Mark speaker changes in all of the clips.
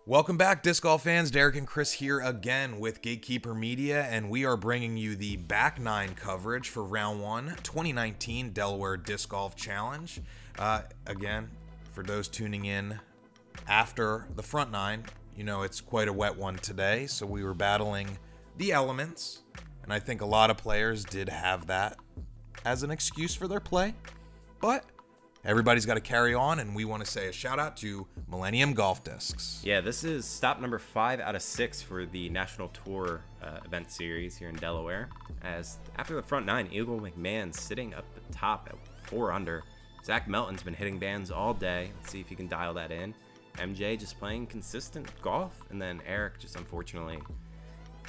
Speaker 1: Welcome back, disc golf fans. Derek and Chris here again with Gatekeeper Media, and we are bringing you the back nine coverage for round one, 2019 Delaware Disc Golf Challenge. Again, for those tuning in after the front nine, you know it's quite a wet one today, so we were battling the elements, and I think a lot of players did have that as an excuse for their play, but everybody's got to carry on, and we want to say a shout out to Millennium Golf Discs.
Speaker 2: Yeah, this is stop number 5 out of 6 for the National Tour event series here in Delaware. As after the front nine, Eagle McMahon sitting up the top at 4 under. Zach Melton's been hitting bands all day. Let's see if he can dial that in. MJ just playing consistent golf, and then Eric just unfortunately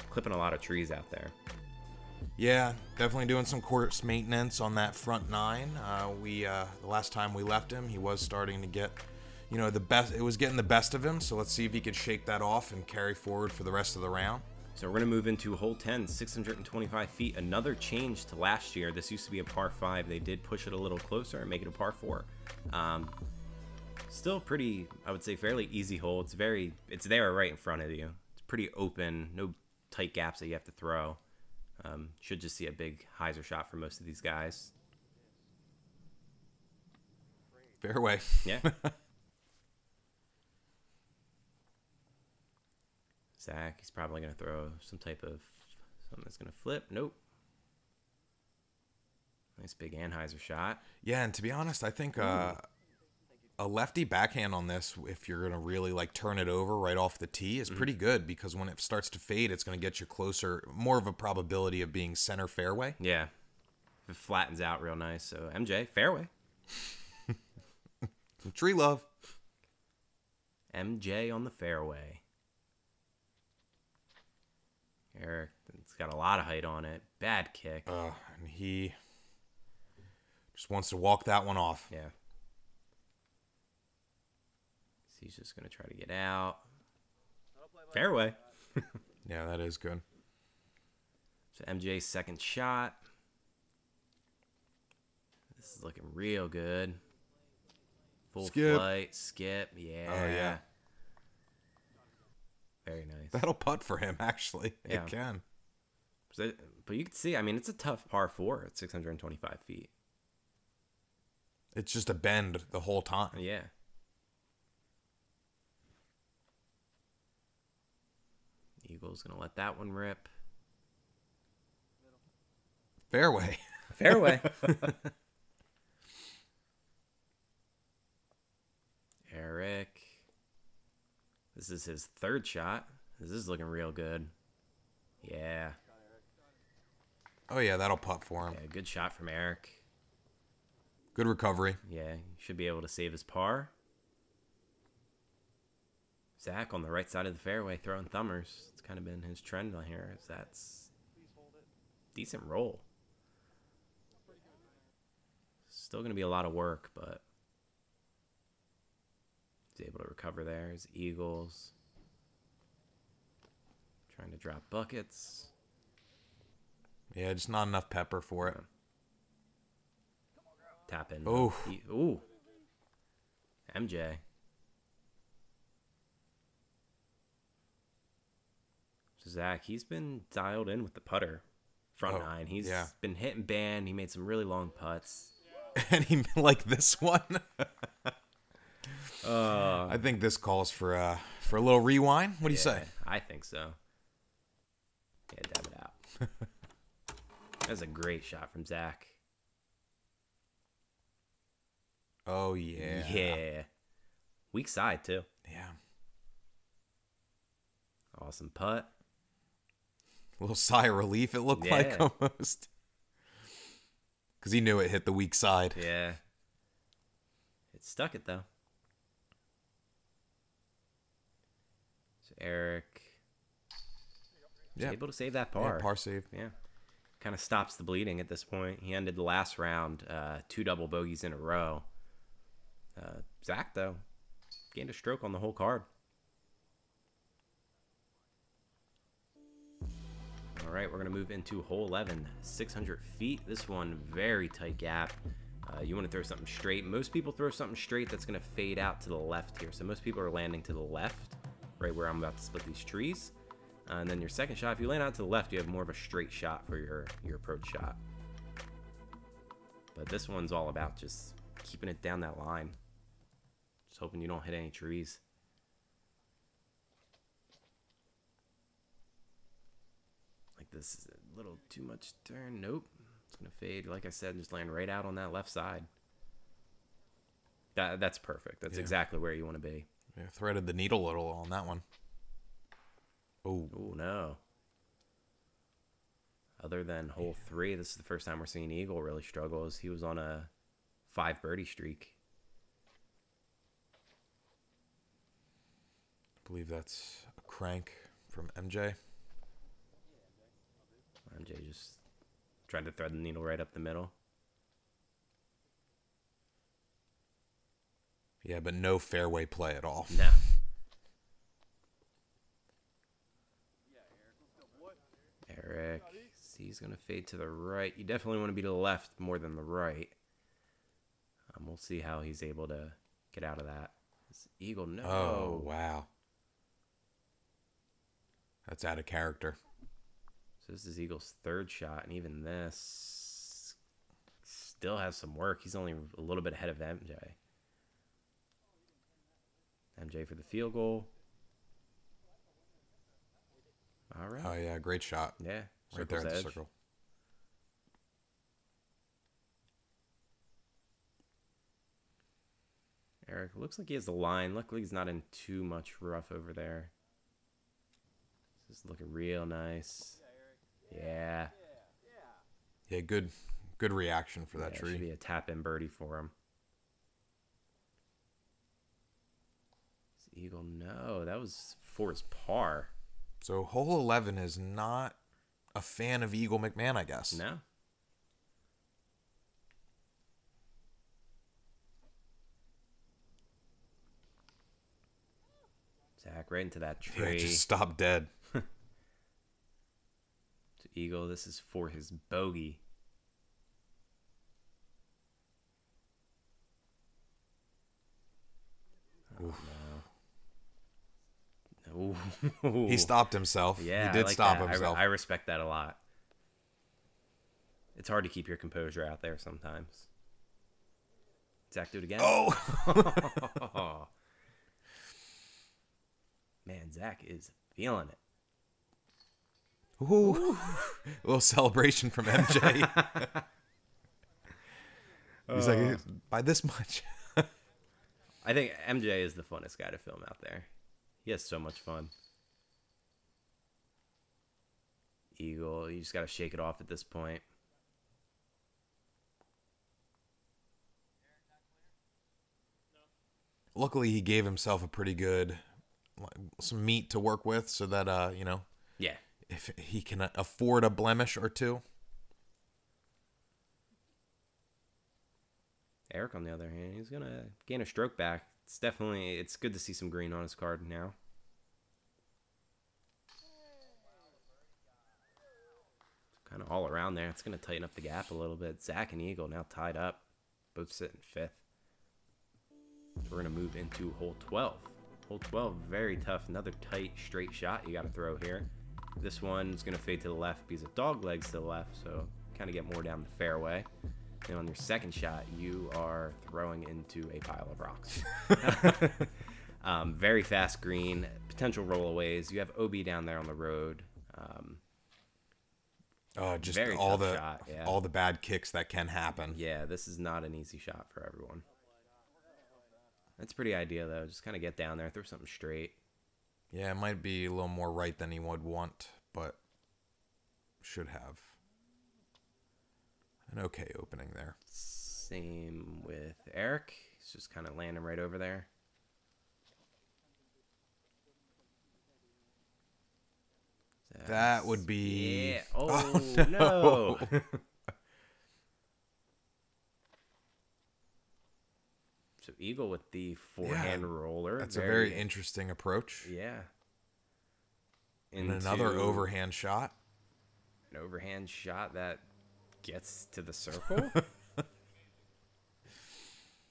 Speaker 2: clipping a lot of trees out there.
Speaker 1: Yeah, definitely doing some course maintenance on that front nine. The last time we left him, he was starting to get, you know, the best. It was getting the best of him. So let's see if he could shake that off and carry forward for the rest of the round.
Speaker 2: So we're going to move into hole 10, 625 feet. Another change to last year. This used to be a par 5. They did push it a little closer and make it a par 4. Still pretty, I would say, fairly easy hole. It's there right in front of you. It's pretty open. No tight gaps that you have to throw. Should just see a big hyzer shot for most of these guys.
Speaker 1: Fairway.
Speaker 2: Yeah. Zach, he's probably going to throw some type of something that's going to flip. Nope. Nice big anhyzer shot.
Speaker 1: Yeah, and to be honest, I think a lefty backhand on this, if you're going to really like turn it over right off the tee, is pretty good, because when it starts to fade, it's going to get you closer, more of a probability of being center fairway.
Speaker 2: Yeah. It flattens out real nice. So MJ, fairway.
Speaker 1: Tree love.
Speaker 2: MJ on the fairway. Eric, it's got a lot of height on it. Bad kick.
Speaker 1: And he just wants to walk that one off.
Speaker 2: Yeah. So he's just going to try to get out. Fairway.
Speaker 1: Yeah, that is good.
Speaker 2: So MJ's second shot. This is looking real good. Full
Speaker 1: Skip.
Speaker 2: flight, skip. Yeah.
Speaker 1: Oh, yeah.
Speaker 2: Very nice.
Speaker 1: That'll putt for him, actually.
Speaker 2: Yeah.
Speaker 1: It can.
Speaker 2: But you can see, I mean, it's a tough par 4 at 625 feet.
Speaker 1: It's just a bend the whole time.
Speaker 2: Yeah. Eagle's going to let that one rip.
Speaker 1: Fairway.
Speaker 2: Fairway. Eric. This is his third shot. This is looking real good. Yeah.
Speaker 1: Oh, yeah, that'll putt for him.
Speaker 2: Yeah, good shot from Eric.
Speaker 1: Good recovery.
Speaker 2: Yeah, he should be able to save his par. Zach on the right side of the fairway throwing thumbers. It's kind of been his trend on here. That's decent roll. Still going to be a lot of work, but he's able to recover there. His Eagles trying to drop buckets.
Speaker 1: Yeah, just not enough pepper for it.
Speaker 2: Tap in.
Speaker 1: Oh.
Speaker 2: Ooh. MJ. So Zach, he's been dialed in with the putter. Front nine. He's been hitting band. He made some really long putts.
Speaker 1: And he like this one. I think this calls for a little rewind. What do you say?
Speaker 2: I think so. Yeah, dab it out. That's a great shot from Zach.
Speaker 1: Oh, yeah.
Speaker 2: Yeah. Weak side, too.
Speaker 1: Yeah.
Speaker 2: Awesome putt.
Speaker 1: A little sigh of relief, it looked like, almost. Because he knew it hit the weak side.
Speaker 2: Yeah. It stuck it, though. So Eric was able to save that par.
Speaker 1: Yeah, par save.
Speaker 2: Yeah. Kind of stops the bleeding at this point. He ended the last round 2 double bogeys in a row. Zach, though, gained a stroke on the whole card. All right, we're going to move into hole 11, 600 feet. This one, very tight gap. You want to throw something straight. Most people throw something straight that's going to fade out to the left here. So most people are landing to the left right where I'm about to split these trees. And then your second shot, if you land out to the left, you have more of a straight shot for your approach shot. But this one's all about just keeping it down that line. Just hoping you don't hit any trees. Like this is a little too much turn. Nope. It's going to fade. Like I said, just land right out on that left side. That's perfect. That's exactly where you want to be.
Speaker 1: Yeah, threaded the needle a little on that one. Oh
Speaker 2: no. Other than hole 3, this is the first time we're seeing Eagle really struggle, as he was on a 5 birdie streak.
Speaker 1: I believe that's a crank from MJ.
Speaker 2: MJ just tried to thread the needle right up the middle.
Speaker 1: Yeah, but no fairway play at all.
Speaker 2: No. Eric, he's going to fade to the right. You definitely want to be to the left more than the right. We'll see how he's able to get out of that. This Eagle, no.
Speaker 1: Oh, wow. That's out of character.
Speaker 2: So this is Eagle's 3rd shot, and even this still has some work. He's only a little bit ahead of MJ. MJ for the field goal. All right.
Speaker 1: Oh, yeah, great shot.
Speaker 2: Yeah,
Speaker 1: right there at the circle.
Speaker 2: Eric, looks like he has the line. Luckily, he's not in too much rough over there. This is looking real nice. Yeah.
Speaker 1: Yeah, good reaction for that tree.
Speaker 2: Should be a tap-in birdie for him. This Eagle, no. That was for his par.
Speaker 1: So hole 11 is not a fan of Eagle McMahon, I guess.
Speaker 2: No. Zach, right into that tree.
Speaker 1: Yeah, just stopped dead.
Speaker 2: To Eagle, this is for his bogey. Oh, no. Ooh.
Speaker 1: He stopped himself.
Speaker 2: Yeah,
Speaker 1: he did stop himself.
Speaker 2: I respect that a lot. It's hard to keep your composure out there sometimes. Zach, do it again.
Speaker 1: Oh!
Speaker 2: Man, Zach is feeling it.
Speaker 1: Ooh. A little celebration from MJ. He's like, by this much.
Speaker 2: I think MJ is the funnest guy to film out there. He has so much fun. Eagle, you just got to shake it off at this point.
Speaker 1: Luckily, he gave himself a pretty good, some meat to work with so that,
Speaker 2: yeah,
Speaker 1: if he can afford a blemish or two.
Speaker 2: Eric, on the other hand, he's going to gain a stroke back. It's good to see some green on his card now. Kind of all around there. It's going to tighten up the gap a little bit. Zach and Eagle now tied up, both sitting 5th. We're going to move into hole 12. Hole 12, very tough. Another tight, straight shot you got to throw here. This one's going to fade to the left because it dog legs to the left, so kind of get more down the fairway. And on your second shot, you are throwing into a pile of rocks. Very fast green, potential rollaways. You have OB down there on the road.
Speaker 1: Just
Speaker 2: very
Speaker 1: all
Speaker 2: tough shot, yeah.
Speaker 1: all the bad kicks that can happen.
Speaker 2: Yeah, this is not an easy shot for everyone. That's pretty ideal, though. Just kind of get down there, throw something straight.
Speaker 1: Yeah, it might be a little more right than he would want, but should have an okay opening there.
Speaker 2: Same with Eric. He's just kind of landing right over there.
Speaker 1: That would be...
Speaker 2: Yeah. Oh, no. So Eagle with the forehand roller.
Speaker 1: That's a very interesting approach.
Speaker 2: Yeah.
Speaker 1: And another overhand shot.
Speaker 2: An overhand shot that gets to the circle. Is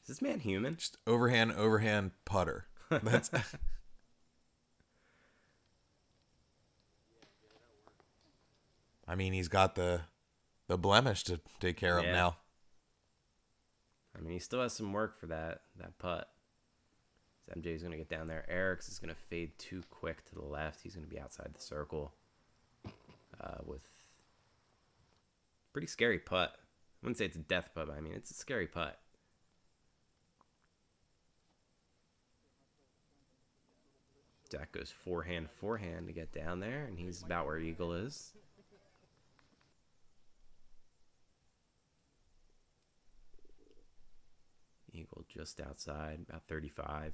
Speaker 2: this man human?
Speaker 1: Just overhand putter. That's I mean, he's got the blemish to take care of now.
Speaker 2: I mean, he still has some work for that putt. So MJ's going to get down there. Eric's is going to fade too quick to the left. He's going to be outside the circle with pretty scary putt. I wouldn't say it's a death putt, but I mean, it's a scary putt. Zach goes forehand to get down there, and he's about where Eagle is. Eagle just outside, about 35.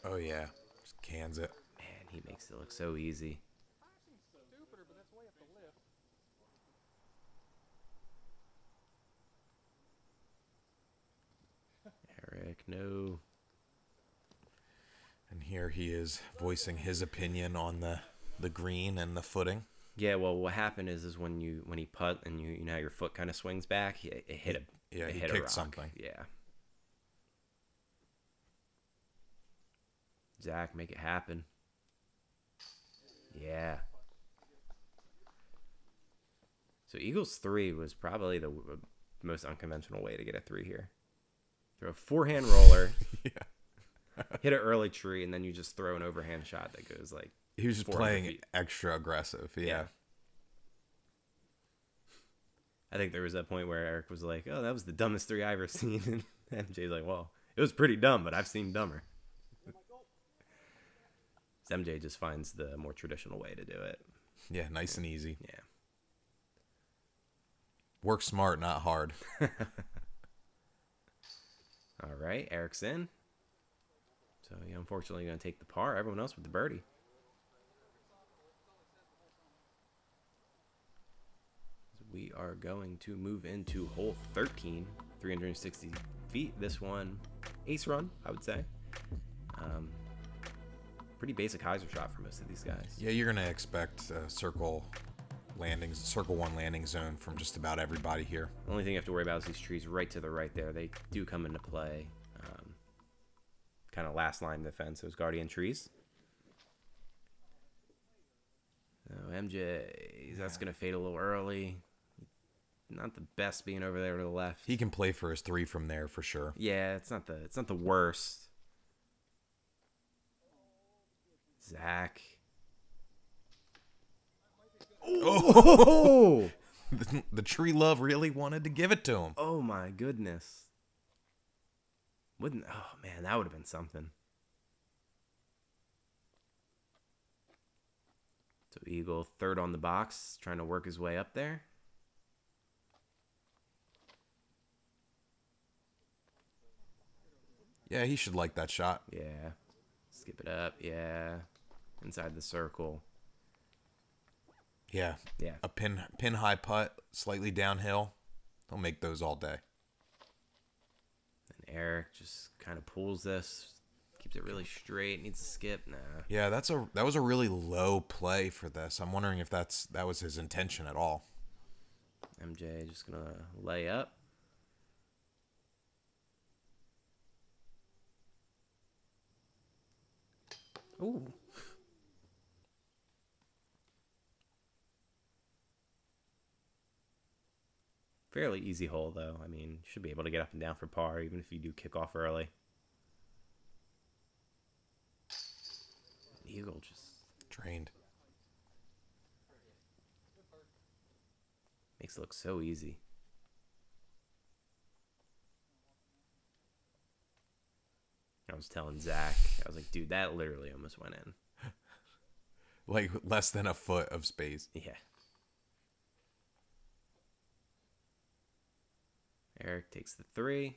Speaker 1: Oh, yeah. Just cans it.
Speaker 2: Man, he makes it look so easy. Eric, no.
Speaker 1: And here he is voicing his opinion on the green and the footing.
Speaker 2: Yeah, well, what happened is when he putt and you know how your foot kind of swings back, it hit a
Speaker 1: he
Speaker 2: hit
Speaker 1: kicked
Speaker 2: a rock.
Speaker 1: Something.
Speaker 2: Yeah. Zach, make it happen. Yeah. So Eagles 3 was probably the most unconventional way to get a 3 here. Throw a forehand roller, hit an early tree, and then you just throw an overhand shot that goes like.
Speaker 1: He was just playing extra aggressive. Yeah.
Speaker 2: I think there was that point where Eric was like, "Oh, that was the dumbest 3 I've ever seen," and MJ's like, "Well, it was pretty dumb, but I've seen dumber." MJ just finds the more traditional way to do it.
Speaker 1: Yeah, nice and easy.
Speaker 2: Yeah.
Speaker 1: Work smart, not hard.
Speaker 2: All right, Eric's in. So he unfortunately going to take the par. Everyone else with the birdie. So we are going to move into hole 13, 360 feet. This one, ace run, I would say. Pretty basic hyzer shot for most of these guys.
Speaker 1: Yeah, you're going to expect circle 1 landing zone from just about everybody here.
Speaker 2: The only thing you have to worry about is these trees right to the right there. They do come into play. Kind of last line defense, those guardian trees. So MJ, that's going to fade a little early. Not the best being over there to the left.
Speaker 1: He can play for his 3 from there for sure.
Speaker 2: Yeah, it's not the worst. Zach.
Speaker 1: Oh! The tree love really wanted to give it to him.
Speaker 2: Oh my goodness. Oh man, that would have been something. So Eagle, third on the box, trying to work his way up there.
Speaker 1: Yeah, he should like that shot.
Speaker 2: Yeah. Skip it up. Yeah. Inside the circle.
Speaker 1: Yeah.
Speaker 2: Yeah.
Speaker 1: A pin high putt, slightly downhill. He'll make those all day.
Speaker 2: And Eric just kind of pulls this, keeps it really straight, needs to skip. Nah.
Speaker 1: Yeah, that was a really low play for this. I'm wondering if that was his intention at all.
Speaker 2: MJ just going to lay up. Ooh. Fairly easy hole, though. I mean, should be able to get up and down for par, even if you do kick off early. Eagle just
Speaker 1: drained.
Speaker 2: Makes it look so easy. I was telling Zach, I was like, dude, that literally almost went in.
Speaker 1: Like less than a foot of space.
Speaker 2: Yeah. Eric takes the 3.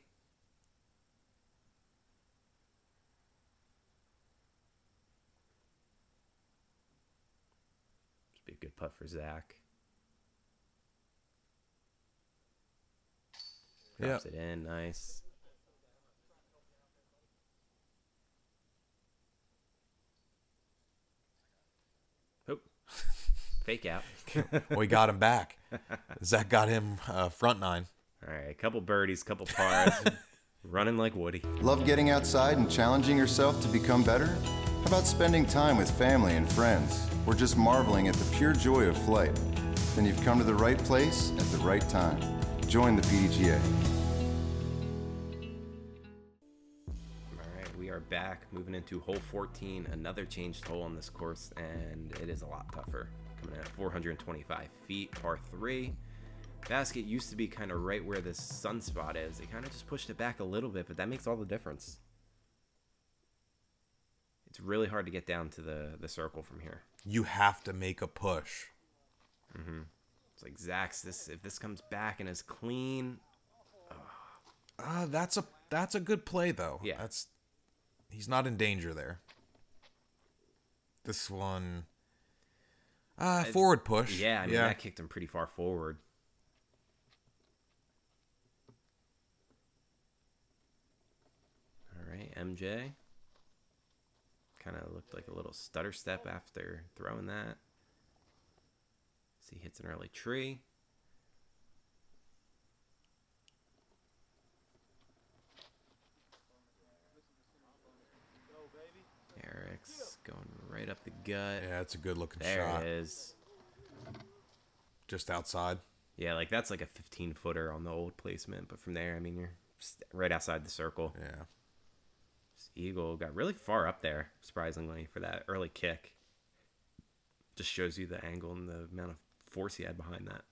Speaker 2: Should be a good putt for Zach. Drops it in, nice. Oh, fake out.
Speaker 1: We got him back. Zach got him front 9.
Speaker 2: All right, a couple birdies, couple pars. Running like Woody.
Speaker 3: Love getting outside and challenging yourself to become better? How about spending time with family and friends? or just marveling at the pure joy of flight, then you've come to the right place at the right time. Join the PDGA.
Speaker 2: Alright, we are back, moving into hole 14, another changed hole on this course, and it is a lot tougher. Coming in at 425 feet, par 3. Basket used to be kind of right where this sunspot is. They kind of just pushed it back a little bit, but that makes all the difference. It's really hard to get down to the circle from here.
Speaker 1: You have to make a push.
Speaker 2: It's like Zach's. If this comes back and is clean,
Speaker 1: That's a good play though.
Speaker 2: Yeah.
Speaker 1: He's not in danger there. This one, forward push.
Speaker 2: yeah, I mean that kicked him pretty far forward. All right, MJ. Kind of looked like a little stutter step after throwing that. See, hits an early tree. Eric's going right up the gut.
Speaker 1: Yeah, it's a good looking
Speaker 2: There
Speaker 1: shot.
Speaker 2: it is.
Speaker 1: Just outside.
Speaker 2: Yeah, like that's like a 15-footer on the old placement, but from there, I mean, you're right outside the circle.
Speaker 1: Yeah.
Speaker 2: This eagle got really far up there, surprisingly, for that early kick. Just shows you the angle and the amount of force he had behind that.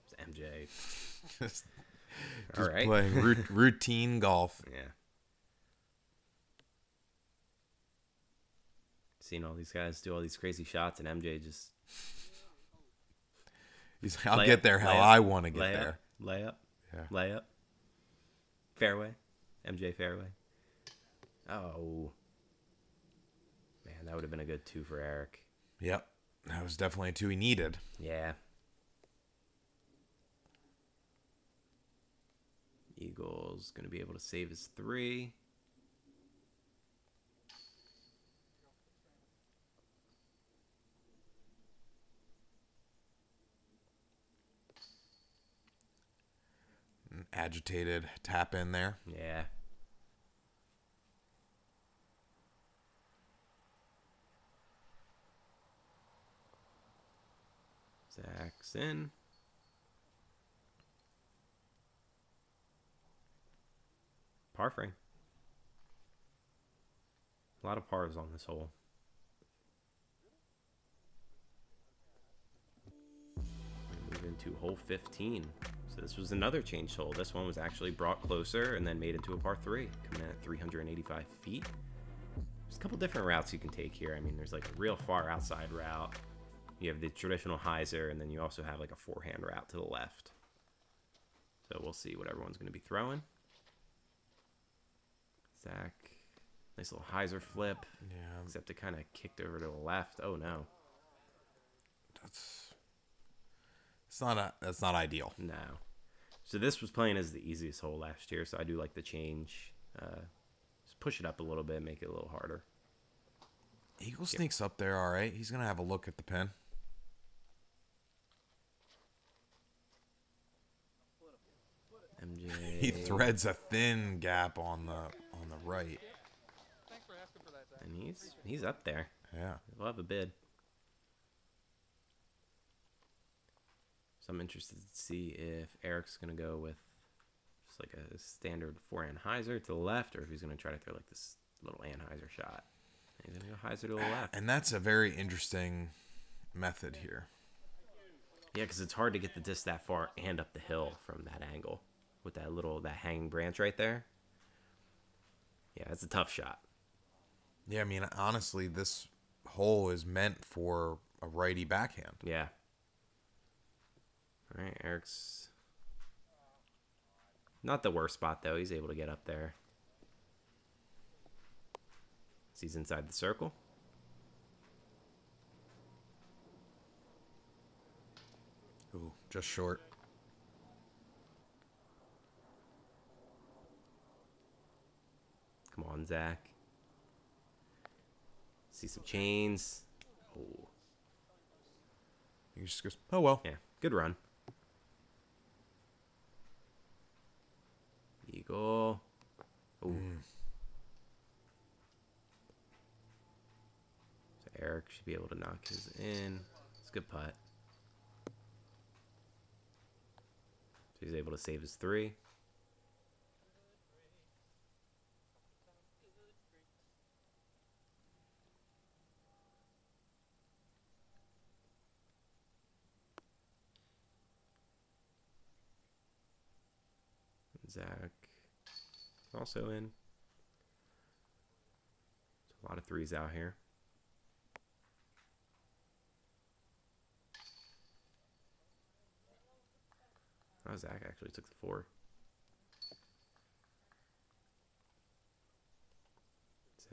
Speaker 2: It's MJ.
Speaker 1: Just
Speaker 2: All right.
Speaker 1: playing routine golf.
Speaker 2: Yeah. Seeing all these guys do all these crazy shots, and MJ just
Speaker 1: He's like, I'll get there how I want to get there.
Speaker 2: Layup.
Speaker 1: Yeah.
Speaker 2: Layup. Fairway. MJ fairway. Oh. Man, that would have been a good 2 for Eric.
Speaker 1: Yep. That was definitely a 2 he needed.
Speaker 2: Yeah. Eagles going to be able to save his 3.
Speaker 1: An agitated tap in there.
Speaker 2: Yeah. Zach's in. Par frame. A lot of pars on this hole. We move into hole 15. So this was another changed hole. This one was actually brought closer and then made into a par 3, coming in at 385 feet. There's a couple different routes you can take here. I mean, there's like a real far outside route. You have the traditional hyzer, and then you also have like a forehand route to the left. So we'll see what everyone's going to be throwing. Zach, nice little hyzer flip.
Speaker 1: Yeah.
Speaker 2: Except it kind of kicked over to the left. Oh no.
Speaker 1: That's not ideal.
Speaker 2: No. So this was playing as the easiest hole last year, so I do like the change. Just push it up a little bit, make it a little harder.
Speaker 1: Eagle sneaks up there, all right. He's going to have a look at the pin.
Speaker 2: MJ.
Speaker 1: He threads a thin gap on the right.
Speaker 2: And he's up there.
Speaker 1: Yeah.
Speaker 2: We'll have a bid. So I'm interested to see if Eric's going to go with just like a standard forehand hyzer to the left, or if he's going to try to throw like this little anhyzer shot. He's going to go hyzer to the left.
Speaker 1: And that's a very interesting method here.
Speaker 2: Yeah, because it's hard to get the disc that far and up the hill from that angle with that hanging branch right there. Yeah, it's a tough shot.
Speaker 1: Yeah, I mean, honestly, this hole is meant for a righty backhand.
Speaker 2: Yeah. All right, Eric's not the worst spot, though. He's able to get up there. He's inside the circle.
Speaker 1: Ooh, just short.
Speaker 2: Come on, Zach. See some chains. Oh.
Speaker 1: He just goes, oh, well.
Speaker 2: Yeah, good run. Eagle. Oh. should be able to knock his in. It's a good putt. So he's able to save his 3. Zach also in. There's a lot of 3s out here. Oh, Zach actually took the 4.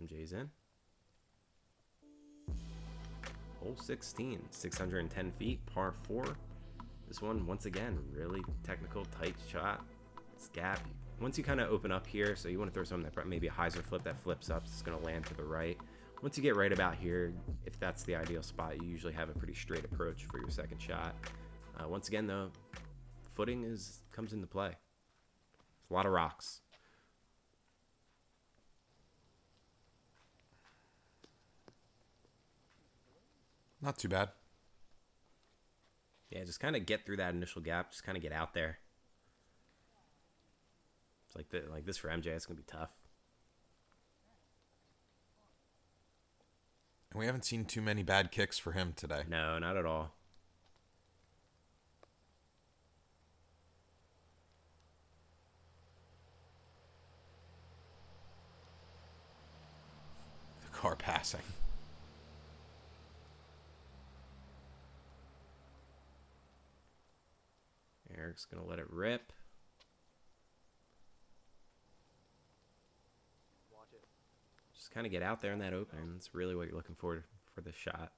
Speaker 2: MJ's in. Hole 16, 610 feet, par 4. This one, once again, really technical, tight shot. This gap, once you kind of open up here, so you want to throw something that maybe a hyzer flip that flips up, it's going to land to the right. Once you get right about here, if that's the ideal spot, you usually have a pretty straight approach for your second shot. Once again, though, footing comes into play. It's a lot of rocks.
Speaker 1: Not too bad.
Speaker 2: Yeah, just kind of get through that initial gap. Just kind of get out there. It's like this for MJ. It's gonna be tough.
Speaker 1: And we haven't seen too many bad kicks for him today.
Speaker 2: No, not at all.
Speaker 1: The car passing.
Speaker 2: Eric's gonna let it rip. Just kind of get out there in that open. That's really what you're looking for this shot.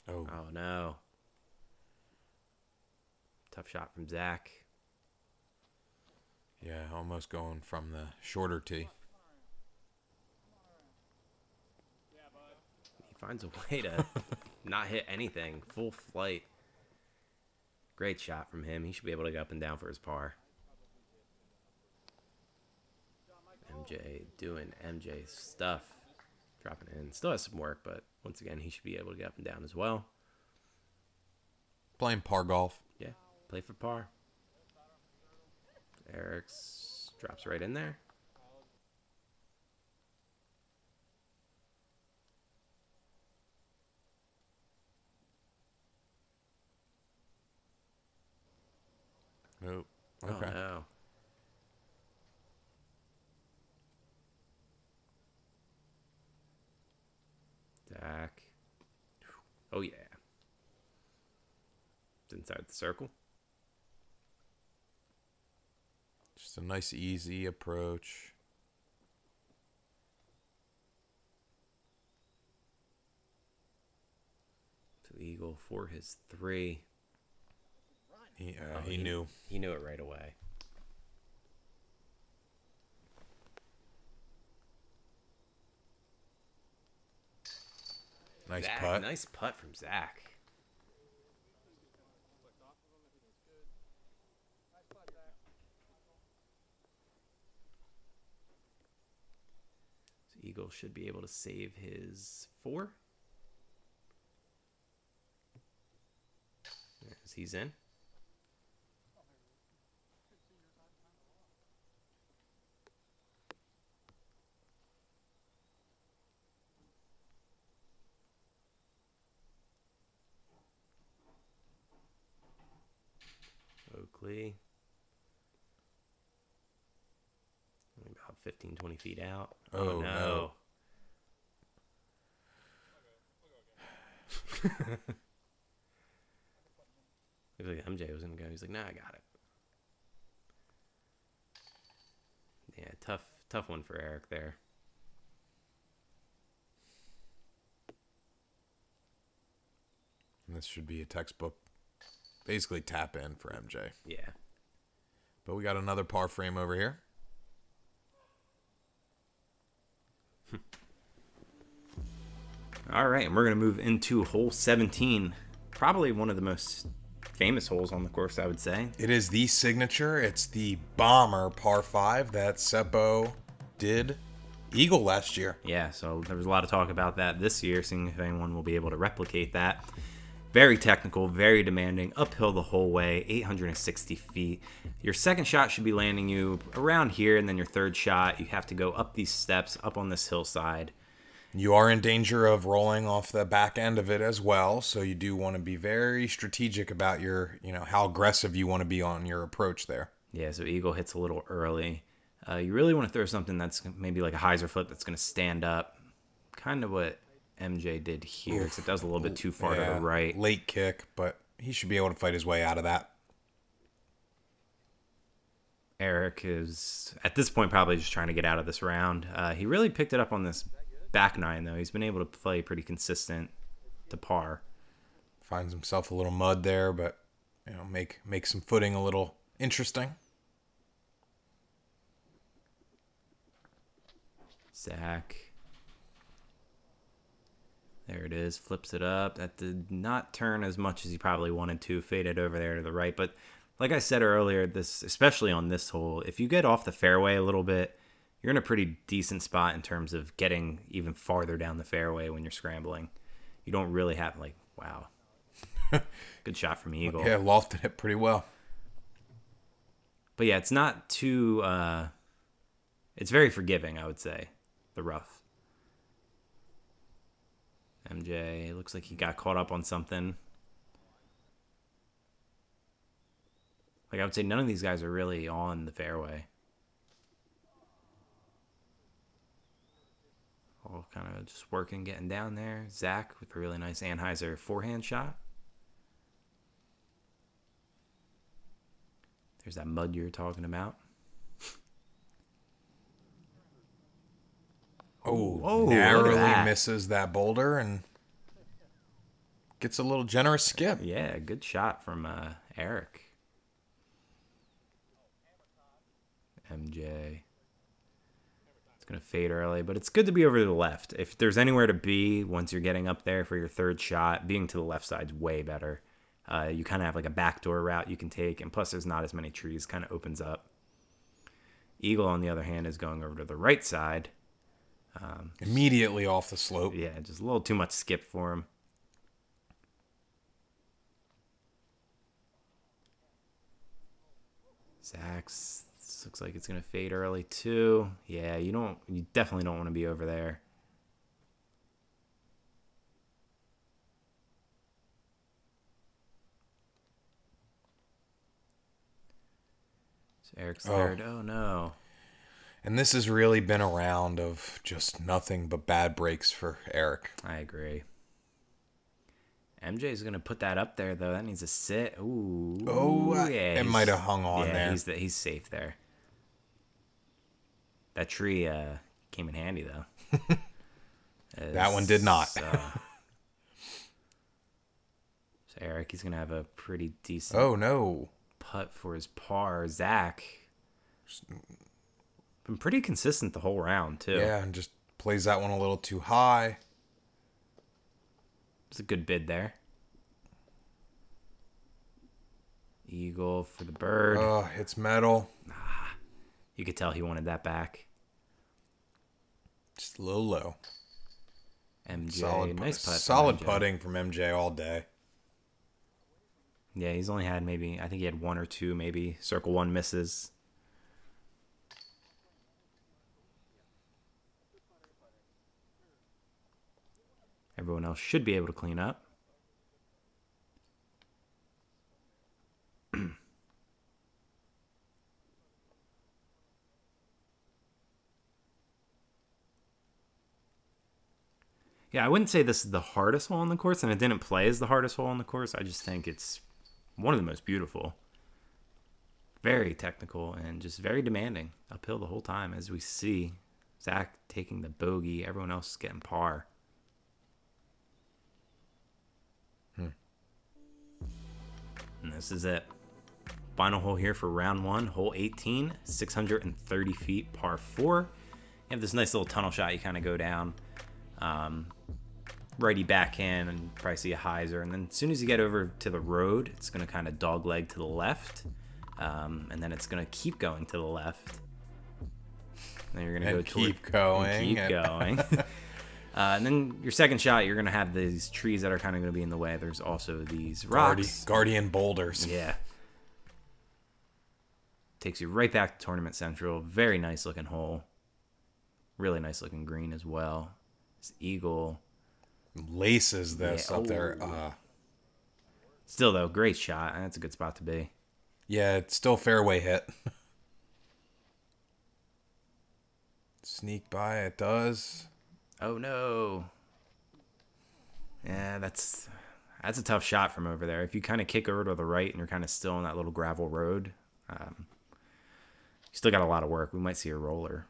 Speaker 1: Oh.
Speaker 2: Oh no. Tough shot from Zach.
Speaker 1: Yeah, almost going from the shorter tee.
Speaker 2: He finds a way to not hit anything. Full flight. Great shot from him. He should be able to go up and down for his par. MJ doing MJ stuff. Dropping in. Still has some work, but once again, he should be able to get up and down as well.
Speaker 1: Playing par golf.
Speaker 2: Yeah, play for par. Eric's drops right in there.
Speaker 1: Nope. Okay.
Speaker 2: Oh, no. Zach. Oh, yeah. It's inside the circle.
Speaker 1: Just a nice, easy approach.
Speaker 2: To eagle for his 3.
Speaker 1: He knew.
Speaker 2: He knew it right away.
Speaker 1: Nice
Speaker 2: Zach,
Speaker 1: putt.
Speaker 2: Nice putt from Zach. So Eagle should be able to save his 4. As he's in. Oakley. Only about 15, 20 feet out.
Speaker 1: Oh, no.
Speaker 2: Looks like MJ was going to go. He's like, nah, I got it. Yeah, tough one for Eric there.
Speaker 1: And this should be a textbook, basically tap in for MJ.
Speaker 2: Yeah.
Speaker 1: But we got another par frame over here.
Speaker 2: All right, and we're going to move into hole 17. Probably one of the most famous holes on the course, I would say.
Speaker 1: It is the signature. It's the bomber par 5 that Seppo did eagle last year.
Speaker 2: Yeah, so there was a lot of talk about that this year, seeing if anyone will be able to replicate that. Very technical, very demanding, uphill the whole way, 860 feet. Your second shot should be landing you around here, and then your third shot, you have to go up these steps, up on this hillside.
Speaker 1: You are in danger of rolling off the back end of it as well, so you do want to be very strategic about your, how aggressive you want to be on your approach there.
Speaker 2: Yeah, so eagle hits a little early. You really want to throw something that's maybe like a hyzer flip that's going to stand up. Kind of what MJ did here, except that was a little bit too far to the right.
Speaker 1: Late kick, but he should be able to fight his way out of that.
Speaker 2: Eric is, at this point, probably just trying to get out of this round. He really picked it up on this back nine, though. He's been able to play pretty consistent to par.
Speaker 1: Finds himself a little mud there, but make some footing a little interesting.
Speaker 2: Zach. There it is. Flips it up. That did not turn as much as he probably wanted to. Faded over there to the right. But like I said earlier, this, especially on this hole, if you get off the fairway a little bit, you're in a pretty decent spot in terms of getting even farther down the fairway when you're scrambling. You don't really have, wow. Good shot from Eagle.
Speaker 1: Yeah, lofted it pretty well.
Speaker 2: But yeah, it's not too, it's very forgiving, I would say, the rough. MJ, looks like he got caught up on something. Like, I would say none of these guys are really on the fairway. All kind of just working, getting down there. Zach with a really nice Anheuser forehand shot. There's that mud you were talking about.
Speaker 1: Narrowly misses that boulder and gets a little generous skip.
Speaker 2: Yeah, good shot from Eric. MJ. It's going to fade early, but it's good to be over to the left. If there's anywhere to be once you're getting up there for your third shot, being to the left side's way better. You kind of have like a backdoor route you can take, and plus there's not as many trees, kind of opens up. Eagle, on the other hand, is going over to the right side.
Speaker 1: Immediately off the slope.
Speaker 2: Yeah, just a little too much skip for him. Zach's looks like it's gonna fade early too. Yeah, you definitely don't want to be over there. So Eric's third. Oh no.
Speaker 1: And this has really been a round of just nothing but bad breaks for Eric.
Speaker 2: I agree. MJ's going to put that up there, though. That needs a sit. Ooh.
Speaker 1: Oh,
Speaker 2: yeah.
Speaker 1: It might have hung on there.
Speaker 2: He's safe there. That tree came in handy, though.
Speaker 1: That one did not.
Speaker 2: So Eric, he's going to have a pretty decent putt for his par. Zach been pretty consistent the whole round, too.
Speaker 1: Yeah, and just plays that one a little too high.
Speaker 2: It's a good bid there. Eagle for the bird.
Speaker 1: Oh, it's metal.
Speaker 2: You could tell he wanted that back.
Speaker 1: Just a little low.
Speaker 2: MJ, nice putt.
Speaker 1: Solid putting from MJ all day.
Speaker 2: Yeah, he's only had maybe, I think he had one or two maybe circle one misses. Everyone else should be able to clean up. Yeah, I wouldn't say this is the hardest hole on the course, and it didn't play as the hardest hole on the course. I just think it's one of the most beautiful. Very technical and just very demanding uphill the whole time, as we see Zach taking the bogey, everyone else getting par. And this is it. Final hole here for round one, hole 18, 630 feet, par 4. You have this nice little tunnel shot you kind of go down. righty backhand, and you probably see a hyzer. And then as soon as you get over to the road, it's going to kind of dog leg to the left. And then it's going to keep going to the left. Then you're going to go
Speaker 1: keep going.
Speaker 2: Keep going. And then your second shot, you're going to have these trees that are kind of going to be in the way. There's also these rocks.
Speaker 1: Guardian boulders.
Speaker 2: Yeah. Takes you right back to Tournament Central. Very nice looking hole. Really nice looking green as well. This eagle
Speaker 1: laces this up there.
Speaker 2: Still, though, great shot. That's a good spot to be.
Speaker 1: Yeah, it's still fairway hit. Sneak by, it does.
Speaker 2: Oh, no. Yeah, that's a tough shot from over there. If you kind of kick over to the right and you're kind of still on that little gravel road, you still got a lot of work. We might see a roller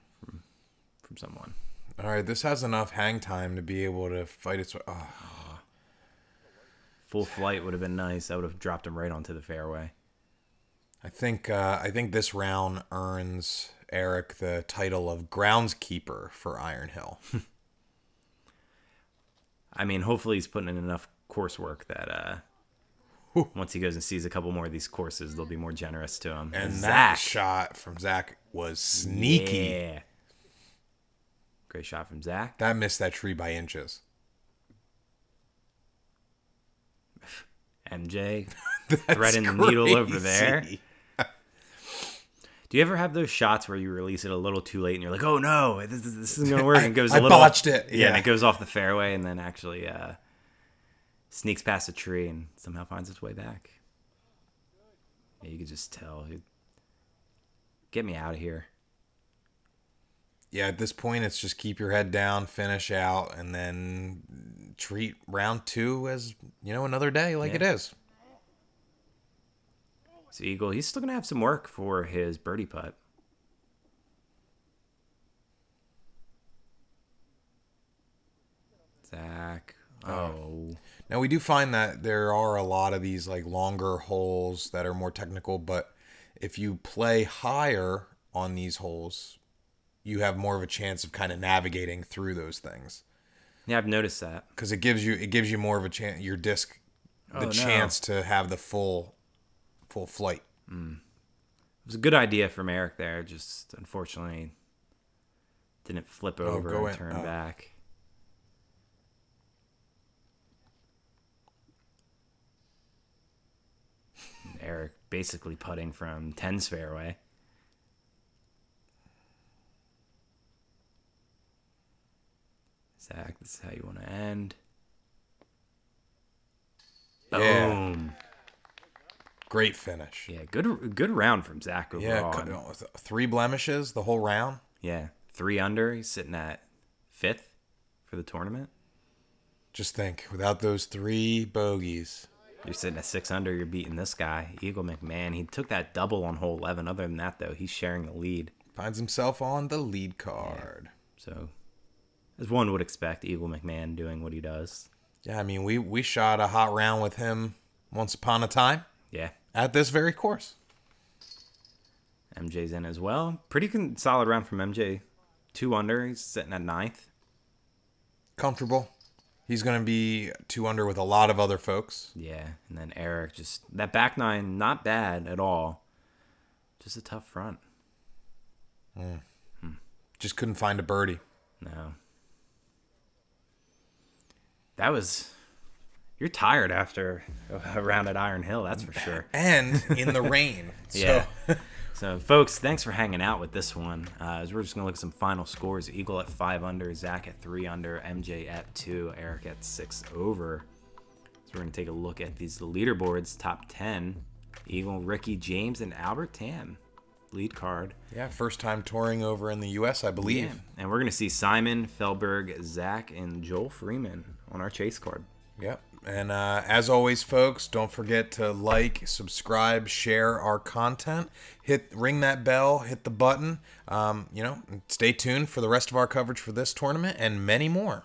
Speaker 2: from someone.
Speaker 1: All right, this has enough hang time to be able to fight its way. Oh.
Speaker 2: Full flight would have been nice. That would have dropped him right onto the fairway.
Speaker 1: I think this round earns Eric the title of groundskeeper for Iron Hill.
Speaker 2: I mean, hopefully he's putting in enough coursework that once he goes and sees a couple more of these courses, they'll be more generous to him.
Speaker 1: And that shot from Zach was sneaky.
Speaker 2: Yeah. Great shot from Zach.
Speaker 1: That missed that tree by inches.
Speaker 2: MJ threading the needle over there. Do you ever have those shots where you release it a little too late and you're like, oh no, this isn't going to work? And it goes a little.
Speaker 1: I botched it.
Speaker 2: Yeah, and it goes off the fairway and then actually sneaks past a tree and somehow finds its way back. Yeah, you could just tell. Get me out of here.
Speaker 1: Yeah, at this point, it's just keep your head down, finish out, and then treat round two as, another day like it is.
Speaker 2: So Eagle, he's still going to have some work for his birdie putt. Zach. Oh.
Speaker 1: Now, we do find that there are a lot of these like longer holes that are more technical, but if you play higher on these holes, you have more of a chance of kind of navigating through those things.
Speaker 2: Yeah, I've noticed that.
Speaker 1: Because it gives you more of a chance, your disc, chance to have the full flight.
Speaker 2: It was a good idea from Eric there, just unfortunately didn't flip over and turn back. And Eric basically putting from 10's fairway. Zach, this is how you want to end.
Speaker 1: Yeah.
Speaker 2: Boom.
Speaker 1: Great finish.
Speaker 2: Yeah, good round from Zach overall.
Speaker 1: Yeah, 3 blemishes the whole round.
Speaker 2: Yeah, 3 under. He's sitting at 5th for the tournament.
Speaker 1: Just think, without those 3 bogeys.
Speaker 2: You're sitting at 6 under. You're beating this guy, Eagle McMahon. He took that double on hole 11. Other than that, though, he's sharing the lead.
Speaker 1: Finds himself on the lead card.
Speaker 2: Yeah. So, as one would expect, Eagle McMahon doing what he does.
Speaker 1: Yeah, I mean, we shot a hot round with him once upon a time.
Speaker 2: Yeah.
Speaker 1: At this very course.
Speaker 2: MJ's in as well. Pretty solid round from MJ. 2 under. He's sitting at 9th.
Speaker 1: Comfortable. He's going to be 2 under with a lot of other folks.
Speaker 2: Yeah. And then Eric, just that back 9, not bad at all. Just a tough front.
Speaker 1: Just couldn't find a birdie.
Speaker 2: No. That was... You're tired after a round at Iron Hill, that's for sure.
Speaker 1: And in the rain.
Speaker 2: Yeah. So, folks, thanks for hanging out with this one. As we're just going to look at some final scores. Eagle at 5 under, Zach at 3 under, MJ at 2, Eric at 6 over. So we're going to take a look at these leaderboards, top 10. Eagle, Ricky, James, and Albert Tam. Lead card.
Speaker 1: Yeah, first time touring over in the U.S., I believe.
Speaker 2: Yeah. And we're going to see Simon, Felberg, Zach, and Joel Freeman on our chase card.
Speaker 1: Yep. And as always, folks, don't forget to like, subscribe, share our content. Ring that bell, hit the button. Stay tuned for the rest of our coverage for this tournament and many more.